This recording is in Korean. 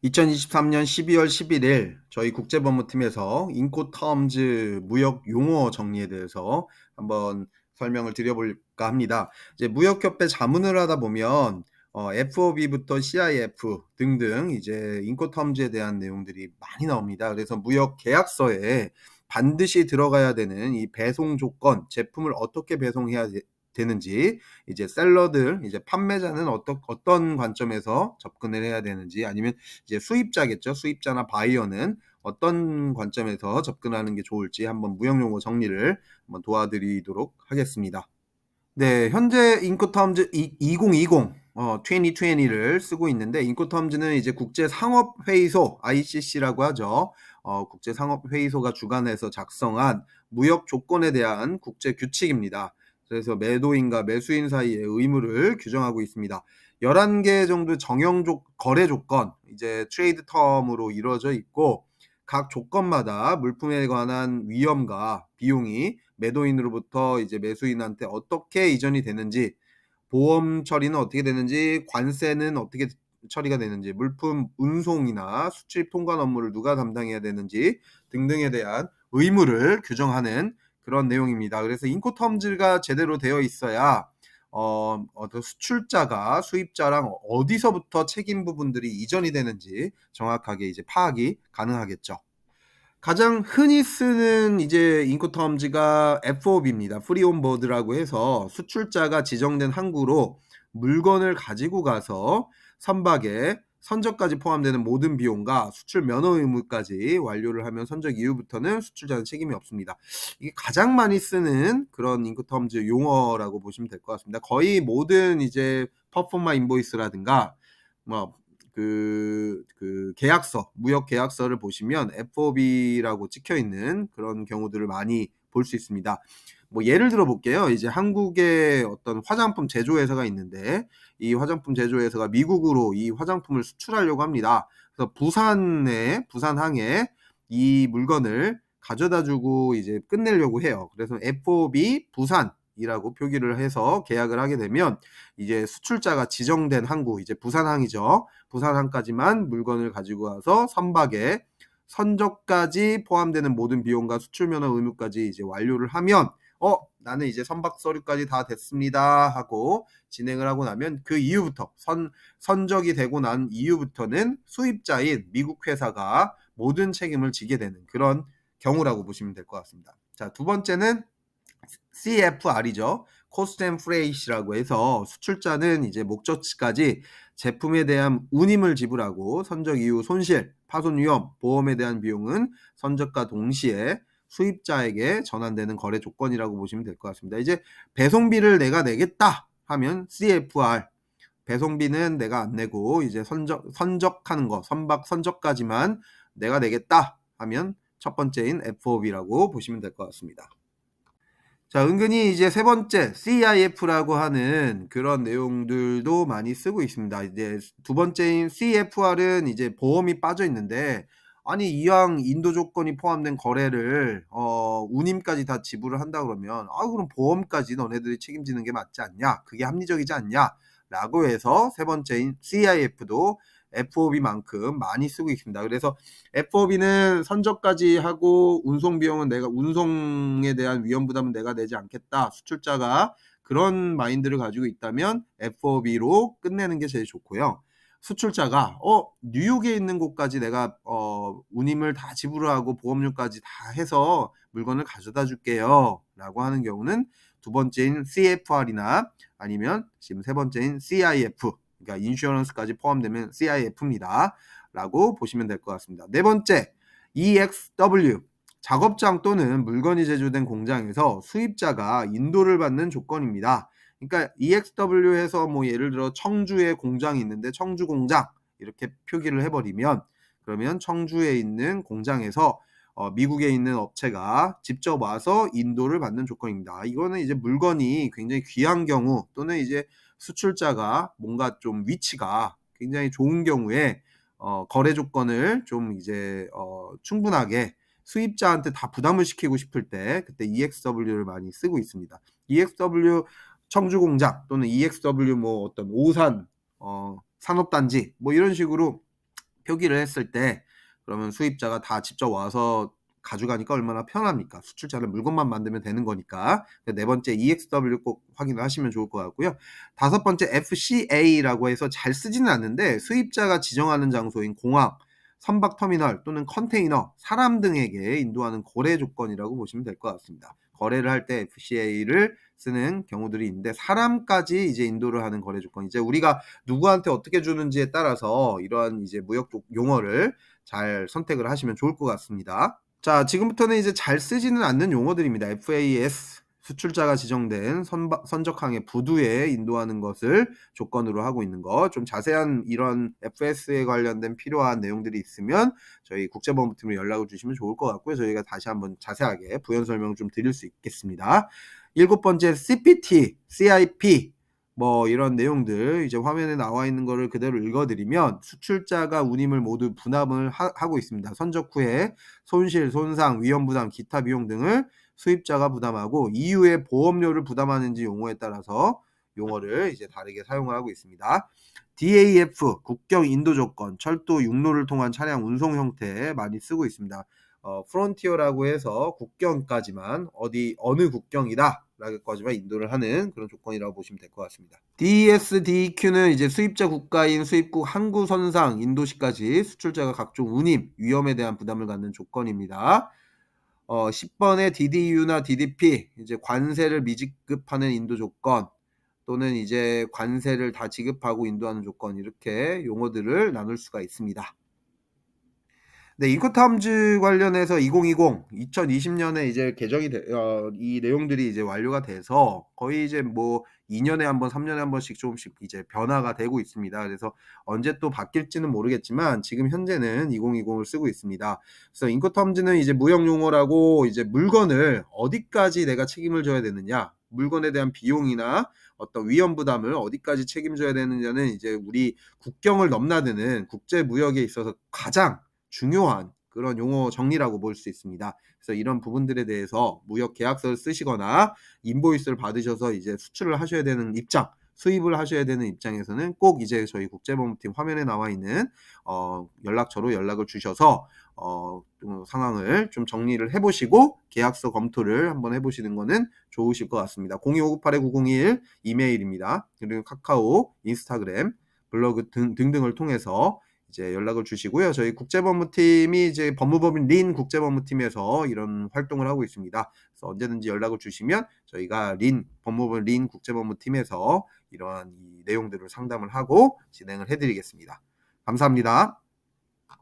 2023년 12월 11일 저희 국제법무팀에서 인코텀즈 무역 용어 정리에 대해서 한번 설명을 드려볼까 합니다. 이제 무역협회 자문을 하다 보면 FOB부터 CIF 등등 이제 인코텀즈에 대한 내용들이 많이 나옵니다. 그래서 무역 계약서에 반드시 들어가야 되는 이 배송 조건, 제품을 어떻게 배송해야 되는지, 이제 셀러들, 이제 판매자는 어떤 관점에서 접근을 해야 되는지, 아니면 이제 수입자겠죠. 수입자나 바이어는 어떤 관점에서 접근하는 게 좋을지 한번 무역용어 정리를 한번 도와드리도록 하겠습니다. 네, 현재 인코텀즈 2020 2020를 쓰고 있는데, 인코텀즈는 이제 국제상업회의소 ICC라고 하죠. 국제상업회의소가 주관해서 작성한 무역 조건에 대한 국제 규칙입니다. 그래서 매도인과 매수인 사이의 의무를 규정하고 있습니다. 11개 정도 거래 조건, 이제 트레이드 텀으로 이루어져 있고, 각 조건마다 물품에 관한 위험과 비용이 매도인으로부터 이제 매수인한테 어떻게 이전이 되는지, 보험 처리는 어떻게 되는지, 관세는 어떻게 처리가 되는지, 물품 운송이나 수출 통관 업무를 누가 담당해야 되는지 등등에 대한 의무를 규정하는 그런 내용입니다. 그래서 인코텀즈가 제대로 되어 있어야 어떤 수출자가 수입자랑 어디서부터 책임 부분들이 이전이 되는지 정확하게 이제 파악이 가능하겠죠. 가장 흔히 쓰는 이제 인코텀즈가 FOB입니다. 프리 온 보드라고 해서 수출자가 지정된 항구로 물건을 가지고 가서 선박에 선적까지 포함되는 모든 비용과 수출 면허 의무까지 완료를 하면 선적 이후부터는 수출자는 책임이 없습니다. 이게 가장 많이 쓰는 그런 인코텀즈 용어라고 보시면 될 것 같습니다. 거의 모든 이제 퍼포마 인보이스라든가 뭐 계약서, 무역 계약서를 보시면 FOB라고 찍혀 있는 그런 경우들을 많이 볼 수 있습니다. 뭐 예를 들어 볼게요. 이제 한국의 어떤 화장품 제조회사가 있는데, 이 화장품 제조회사가 미국으로 이 화장품을 수출하려고 합니다. 그래서 부산항에 이 물건을 가져다 주고 이제 끝내려고 해요. 그래서 FOB 부산이라고 표기를 해서 계약을 하게 되면, 이제 수출자가 지정된 항구, 이제 부산항이죠. 부산항까지만 물건을 가지고 와서 선박에 선적까지 포함되는 모든 비용과 수출 면허 의무까지 이제 완료를 하면, 나는 이제 선박 서류까지 다 됐습니다 하고 진행을 하고 나면, 그 이후부터 선적이 되고 난 이후부터는 수입자인 미국 회사가 모든 책임을 지게 되는 그런 경우라고 보시면 될 것 같습니다. 자, 두 번째는 CFR이죠. 코스트 앤 프레이트라고 해서 수출자는 이제 목적지까지 제품에 대한 운임을 지불하고, 선적 이후 손실, 파손 위험, 보험에 대한 비용은 선적과 동시에 수입자에게 전환되는 거래 조건이라고 보시면 될 것 같습니다. 이제 배송비를 내가 내겠다 하면 CFR, 배송비는 내가 안 내고 이제 선적하는 거, 선박 선적까지만 내가 내겠다 하면 첫 번째인 FOB라고 보시면 될 것 같습니다. 자, 은근히 이제 세 번째 CIF라고 하는 그런 내용들도 많이 쓰고 있습니다. 이제 두 번째인 CFR은 이제 보험이 빠져 있는데, 아니 이왕 인도 조건이 포함된 거래를 운임까지 다 지불을 한다 그러면, 그럼 보험까지 너네들이 책임지는 게 맞지 않냐? 그게 합리적이지 않냐? 라고 해서 세 번째인 CIF도 FOB만큼 많이 쓰고 있습니다. 그래서 FOB는 선적까지 하고 운송 비용은 내가, 운송에 대한 위험 부담은 내가 내지 않겠다, 수출자가 그런 마인드를 가지고 있다면 FOB로 끝내는 게 제일 좋고요. 수출자가 뉴욕에 있는 곳까지 내가 운임을 다 지불하고 보험료까지 다 해서 물건을 가져다 줄게요 라고 하는 경우는 두 번째인 CFR이나 아니면 지금 세 번째인 CIF, 그러니까 인슈어런스까지 포함되면 CIF입니다 라고 보시면 될 것 같습니다. 네 번째, EXW, 작업장 또는 물건이 제조된 공장에서 수입자가 인도를 받는 조건입니다. 그러니까 EXW에서 뭐 예를 들어 청주에 공장이 있는데 청주 공장 이렇게 표기를 해버리면, 그러면 청주에 있는 공장에서 미국에 있는 업체가 직접 와서 인도를 받는 조건입니다. 이거는 이제 물건이 굉장히 귀한 경우, 또는 이제 수출자가 뭔가 좀 위치가 굉장히 좋은 경우에 거래 조건을 좀 이제 충분하게 수입자한테 다 부담을 시키고 싶을 때, 그때 EXW를 많이 쓰고 있습니다. EXW 청주공장 또는 EXW 뭐 어떤 오산 산업단지 뭐 이런 식으로 표기를 했을 때 그러면 수입자가 다 직접 와서 가져가니까 얼마나 편합니까? 수출자는 물건만 만들면 되는 거니까. 네 번째 EXW를 꼭 확인을 하시면 좋을 것 같고요. 다섯 번째 FCA라고 해서 잘 쓰지는 않는데 수입자가 지정하는 장소인 공항, 선박터미널 또는 컨테이너, 사람 등에게 인도하는 거래 조건이라고 보시면 될 것 같습니다. 거래를 할 때 FCA를 쓰는 경우들이 있는데 사람까지 이제 인도를 하는 거래 조건. 이제 우리가 누구한테 어떻게 주는지에 따라서 이러한 이제 무역 용어를 잘 선택을 하시면 좋을 것 같습니다. 자, 지금부터는 이제 잘 쓰지는 않는 용어들입니다. FAS 수출자가 지정된 선적항의 부두에 인도하는 것을 조건으로 하고 있는 것. 좀 자세한 이런 FS에 관련된 필요한 내용들이 있으면 저희 국제법무팀으로 연락을 주시면 좋을 것 같고요. 저희가 다시 한번 자세하게 부연 설명을 좀 드릴 수 있겠습니다. 일곱 번째 CPT, CIP 뭐 이런 내용들 이제 화면에 나와 있는 거를 그대로 읽어드리면 수출자가 운임을 모두 분담을 하고 있습니다. 선적 후에 손실, 손상, 위험 부담, 기타 비용 등을 수입자가 부담하고 이후에 보험료를 부담하는지 용어에 따라서 용어를 이제 다르게 사용을 하고 있습니다. DAF 국경 인도 조건, 철도 육로를 통한 차량 운송 형태 많이 쓰고 있습니다. 프론티어라고 해서 국경까지만 어느 국경이다 라고까지만 인도를 하는 그런 조건이라고 보시면 될 것 같습니다. DSDQ는 이제 수입자 국가인 수입국 항구 선상 인도시까지 수출자가 각종 운임, 위험에 대한 부담을 갖는 조건입니다. 10번의 DDU나 DDP 이제 관세를 미지급하는 인도 조건 또는 이제 관세를 다 지급하고 인도하는 조건 이렇게 용어들을 나눌 수가 있습니다. 네, 인코탐즈 관련해서 2020년에 이제 개정이 이 내용들이 이제 완료가 돼서 거의 이제 뭐 2년에 한 번, 3년에 한 번씩 조금씩 이제 변화가 되고 있습니다. 그래서 언제 또 바뀔지는 모르겠지만 지금 현재는 2020을 쓰고 있습니다. 그래서 인코탐즈는 이제 무역 용어라고 이제 물건을 어디까지 내가 책임을 져야 되느냐, 물건에 대한 비용이나 어떤 위험 부담을 어디까지 책임져야 되느냐는 이제 우리 국경을 넘나드는 국제 무역에 있어서 가장 중요한 그런 용어 정리라고 볼 수 있습니다. 그래서 이런 부분들에 대해서 무역 계약서를 쓰시거나 인보이스를 받으셔서 이제 수출을 하셔야 되는 입장, 수입을 하셔야 되는 입장에서는 꼭 이제 저희 국제법무팀 화면에 나와 있는 연락처로 연락을 주셔서 상황을 좀 정리를 해보시고 계약서 검토를 한번 해보시는 거는 좋으실 것 같습니다. 02598901 이메일입니다. 그리고 카카오, 인스타그램, 블로그 등등을 통해서 이제 연락을 주시고요. 저희 국제법무팀이 이제 법무법인 린 국제법무팀에서 이런 활동을 하고 있습니다. 그래서 언제든지 연락을 주시면 저희가 법무법인 린 국제법무팀에서 이러한 이 내용들을 상담을 하고 진행을 해드리겠습니다. 감사합니다.